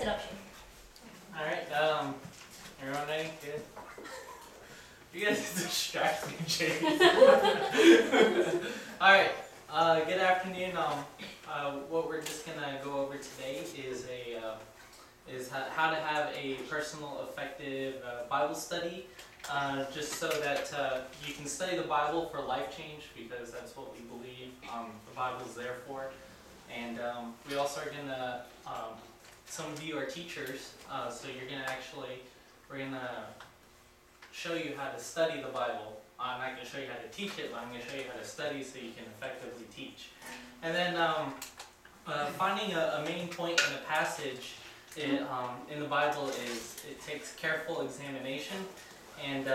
introduction. Alright, everyone ready? Good? You guys distract me, James. Alright, good afternoon. What we're just gonna go over today is how to have a personal, effective Bible study, just so that you can study the Bible for life change, because that's what we believe the Bible is there for. And we also are gonna, some of you are teachers, so we're gonna show you how to study the Bible. I'm not going to show you how to teach it, but I'm going to show you how to study so you can effectively teach. And then finding a main point in a passage in the Bible it takes careful examination, and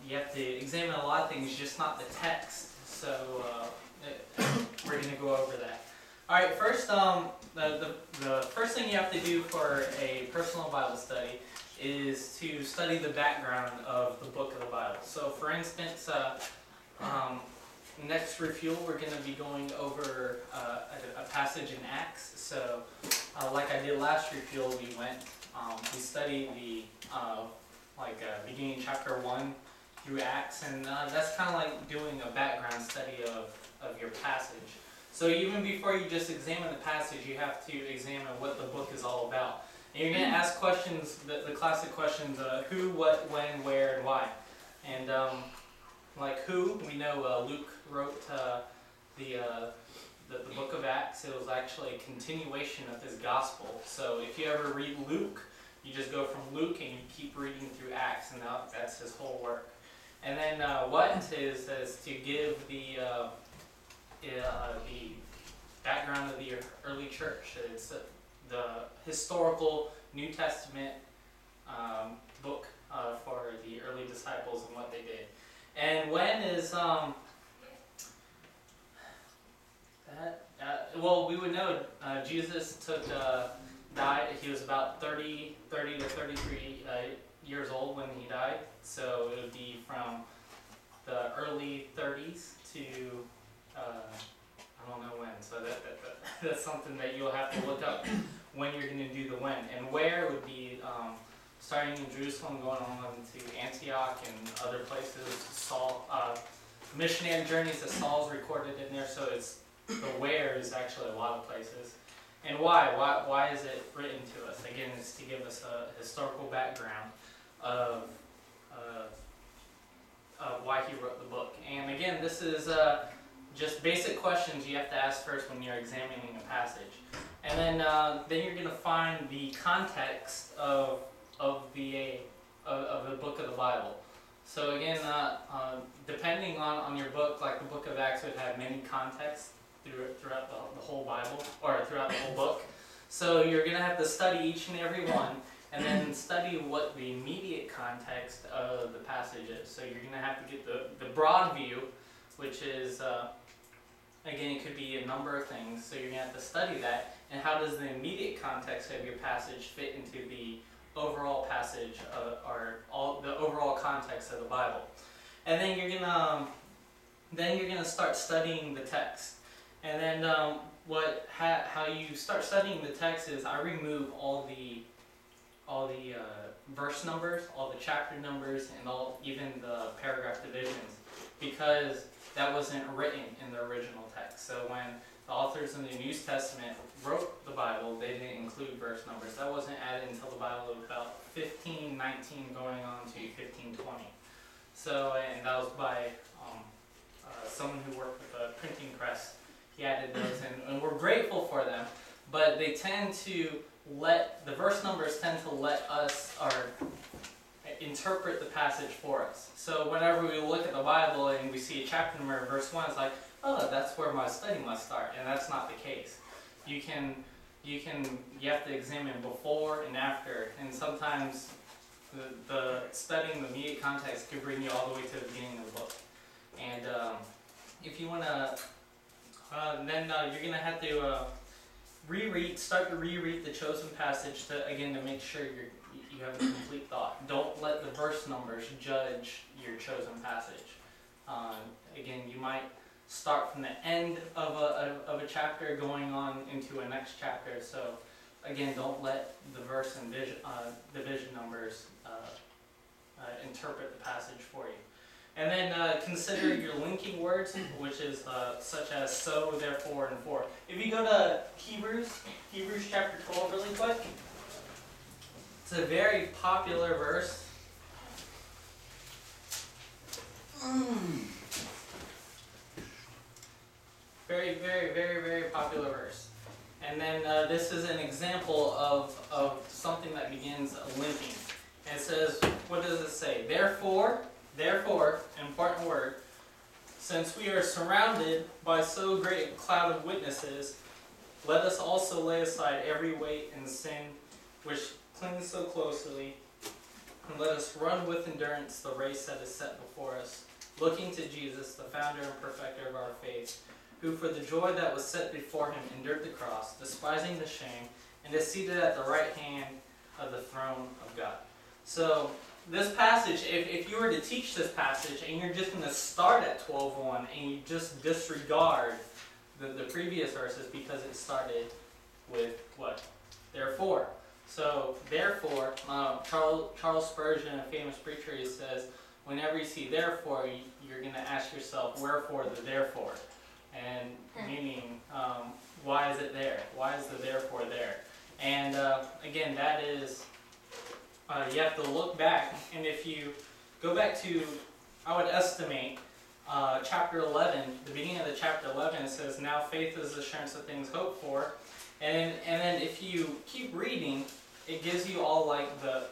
you have to examine a lot of things, just not the text. So we're going to go over that. All right, first, the first thing you have to do for a personal Bible study is to study the background of the book of the Bible. So for instance, next refuel we're going to be going over a passage in Acts. So like I did last refuel, we studied the beginning chapter 1 through Acts, and that's kind of like doing a background study of your passage. So even before you just examine the passage, you have to examine what the book is all about. And you're going to ask questions, the classic questions, who, what, when, where, and why. And like who, we know Luke wrote the book of Acts. It was actually a continuation of his gospel. So if you ever read Luke, you just go from Luke and you keep reading through Acts, and that's his whole work. And then what is to give the background of the early church. It's the historical New Testament book for the early disciples and what they did. And when is we would know Jesus died. He was about 30 to 33 years old when he died. So it would be from the early 30s to I don't know when. So that's something that you'll have to look up when you're going to do the when. And where would be starting in Jerusalem, going on to Antioch and other places. Saul, missionary journeys that Saul's recorded in there. So it's the where is actually a lot of places. And why? Why is it written to us? Again, it's to give us a historical background of why he wrote the book. And again, this is just basic questions you have to ask first when you're examining a passage. And then you're going to find the context of the book of the Bible. So again, depending on your book, like the book of Acts would have many contexts throughout the whole Bible, or throughout the whole book. So you're going to have to study each and every one, and then study what the immediate context of the passage is. So you're going to have to get the broad view, which is, again, it could be a number of things. So you're going to have to study that, and how does the immediate context of your passage fit into the overall passage, or the overall context of the Bible. And then you're going to start studying the text. And then how you start studying the text is I remove all the verse numbers, all the chapter numbers, and even the paragraph divisions, because that wasn't written in the original text. So when the authors in the New Testament wrote the Bible, they didn't include verse numbers. That wasn't added until the Bible was about 1519 going on to 1520. So, and that was by someone who worked with a printing press. He added those, and we're grateful for them, but they tend to the verse numbers tend to let us interpret the passage for us. So whenever we look at the Bible and we see a chapter number, verse 1, it's like, oh, that's where my study must start, and that's not the case. You have to examine before and after, and sometimes the studying the immediate context could bring you all the way to the beginning of the book. And if you want to, then you're going to have to start to reread the chosen passage to make sure you have a complete thought. Don't let the verse numbers judge your chosen passage. Again, you might start from the end of a chapter going on into a next chapter. So again, don't let the verse and division numbers interpret the passage for you. And then consider your linking words, which is such as so, therefore, and for. If you go to Hebrews chapter 12 really quick, it's a very popular verse. Very, very, very, very popular verse. And then this is an example of something that begins linking. And it says, what does it say? Therefore, important word, since we are surrounded by so great a cloud of witnesses, let us also lay aside every weight and sin which clings so closely, and let us run with endurance the race that is set before us, looking to Jesus, the founder and perfecter of our faith, who for the joy that was set before him endured the cross, despising the shame, and is seated at the right hand of the throne of God. So this passage, if you were to teach this passage and you're just going to start at 12:1 and you just disregard the previous verses because it started with what? Therefore. So therefore, Charles Spurgeon, a famous preacher, he says, whenever you see therefore, you're going to ask yourself, wherefore the therefore? And meaning, why is it there? Why is the therefore there? And again, that is, you have to look back, and if you go back to, I would estimate, chapter 11, the beginning of the chapter 11, it says, now faith is assurance of things hoped for. And then if you keep reading, it gives you all like the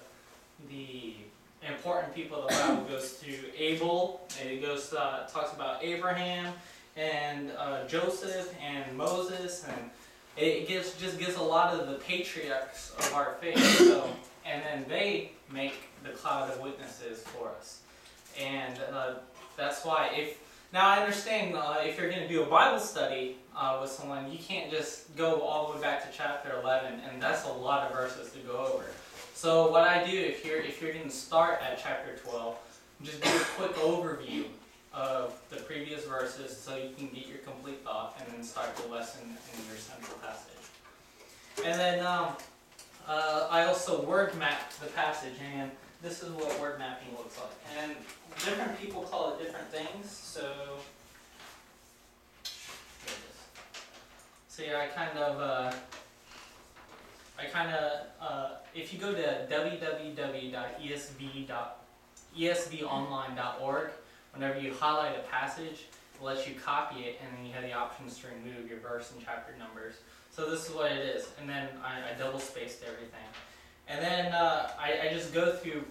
important people of the Bible. It goes to Abel, and it goes talks about Abraham and Joseph and Moses, and it just gives a lot of the patriarchs of our faith. So, and then they make the cloud of witnesses for us, and that's why now I understand if you're going to do a Bible study with someone, you can't just go all the way back to chapter 11, and that's a lot of verses to go over. So what I do, if you're going to start at chapter 12, just do a quick overview of the previous verses so you can get your complete thought, and then start the lesson in your central passage. And then I also word mapped the passage, and this is what word mapping looks like. And different people call it different things, so yeah, I kind of, if you go to www.esvonline.org, whenever you highlight a passage, it lets you copy it, and then you have the options to remove your verse and chapter numbers. So this is what it is, and then I double spaced everything. And then I just go through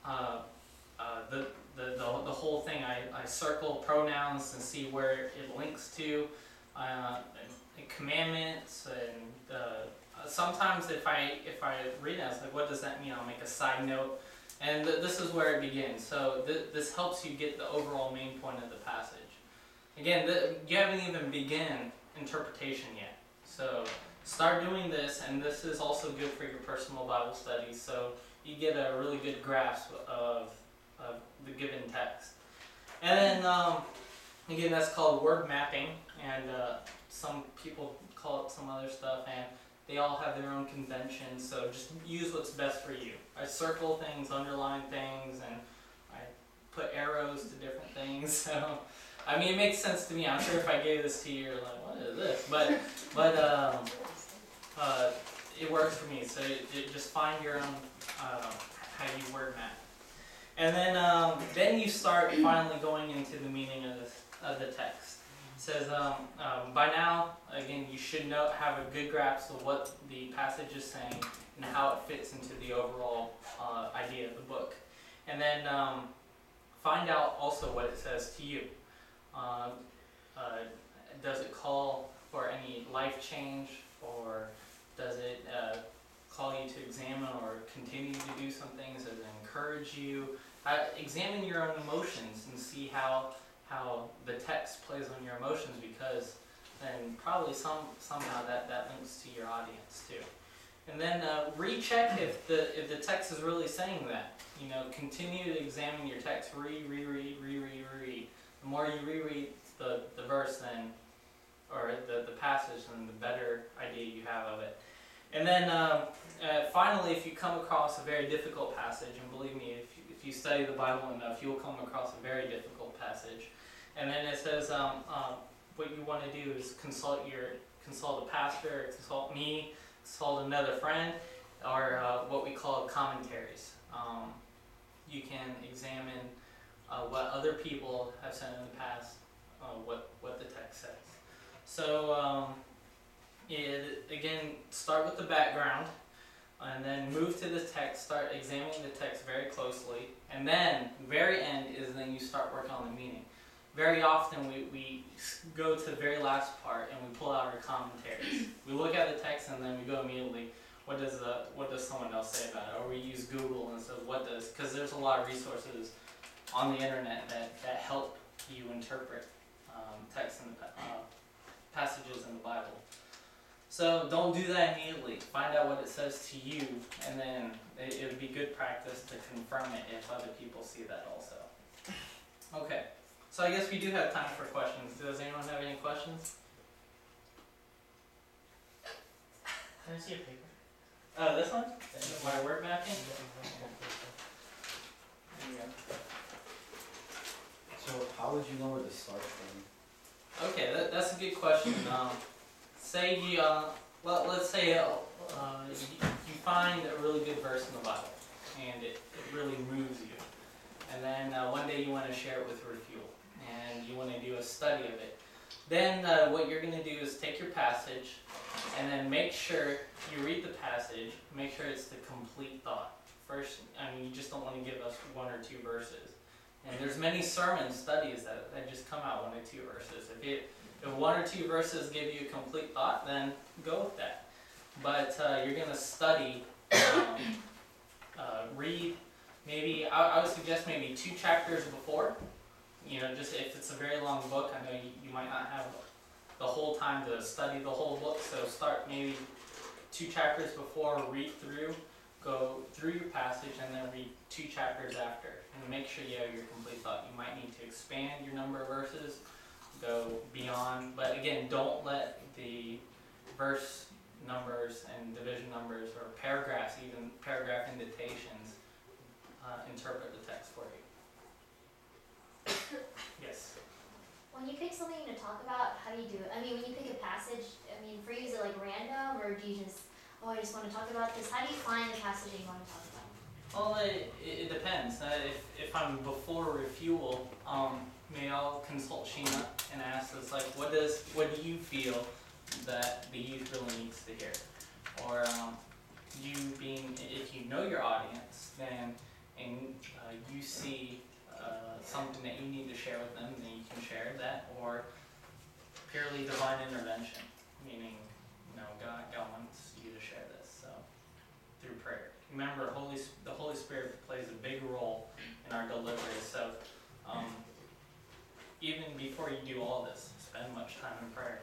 the whole thing. I circle pronouns and see where it links to, and commandments, and sometimes if I read it, I was like, what does that mean? I'll make a side note, and this is where it begins. So this helps you get the overall main point of the passage. Again, you haven't even begun interpretation yet. So start doing this, and this is also good for your personal Bible studies, so you get a really good grasp of the given text. And then, again, that's called word mapping, and some people call it some other stuff, and they all have their own conventions, so just use what's best for you. I circle things, underline things, and I put arrows to different things, so I mean, it makes sense to me. I'm sure if I gave this to you, you're like, what is this? But it works for me. So just find your own how you word map, and then you start finally going into the meaning of the text. It says by now, again, you should have a good grasp of what the passage is saying and how it fits into the overall idea of the book, and then find out also what it says to you. Does it call for any life change, or does it call you to examine or continue to do some things? Does it encourage you? Examine your own emotions and see how the text plays on your emotions, because then probably somehow that links to your audience too. And then recheck if the text is really saying that. Continue to examine your text. Reread. The more you reread the verse, then, or the passage, then the better idea you have of it. And then finally, if you come across a very difficult passage, and believe me, if you study the Bible enough, you'll come across a very difficult passage. And then it says what you want to do is consult a pastor, consult me, consult another friend, or what we call commentaries. You can examine what other people have said in the past, what the text says. So again, start with the background, and then move to the text, start examining the text very closely, and then very end is then you start working on the meaning. Very often we go to the very last part and we pull out our commentaries. We look at the text and then we go immediately, what does someone else say about it? Or we use Google and so because there's a lot of resources on the internet that help you interpret text and passages in the Bible. So don't do that immediately. Find out what it says to you, and then it would be good practice to confirm it if other people see that also. Okay, so I guess we do have time for questions. Does anyone have any questions? Can I see a paper? This one? My word mapping? There you go. So how would you know where to start from? Okay, that's a good question. Say you, let's say you find a really good verse in the Bible, and it really moves you. And then one day you want to share it with Refuel, and you want to do a study of it. Then what you're going to do is take your passage, and then make sure you read the passage, make sure it's the complete thought. First, you just don't want to give us one or two verses. And there's many sermon studies that just come out 1 or 2 verses. If 1 or 2 verses give you a complete thought, then go with that. But you're going to study, read, maybe, I would suggest maybe 2 chapters before. Just if it's a very long book, I know you might not have the whole time to study the whole book, so start maybe 2 chapters before, read through, go through your passage, and then read 2 chapters after. And make sure you have your complete thought. You might need to expand your number of verses, go beyond, but again, don't let the verse numbers and division numbers or paragraphs, even paragraph indentations, interpret the text for you. Yes? When you pick something to talk about, how do you do it? When you pick a passage, for you, is it like random, or do you just, I just want to talk about this? How do you find the passage that you want to talk about? Well, it depends. If I'm before Refuel, maybe I'll consult Sheena and ask us, what do you feel that the youth really needs to hear? Or if you know your audience, then you see something that you need to share with them, then you can share that. Or purely divine intervention, meaning God wants you to share this, so through prayer. Remember, the Holy Spirit plays a big role in our delivery, so even before you do all this, spend much time in prayer.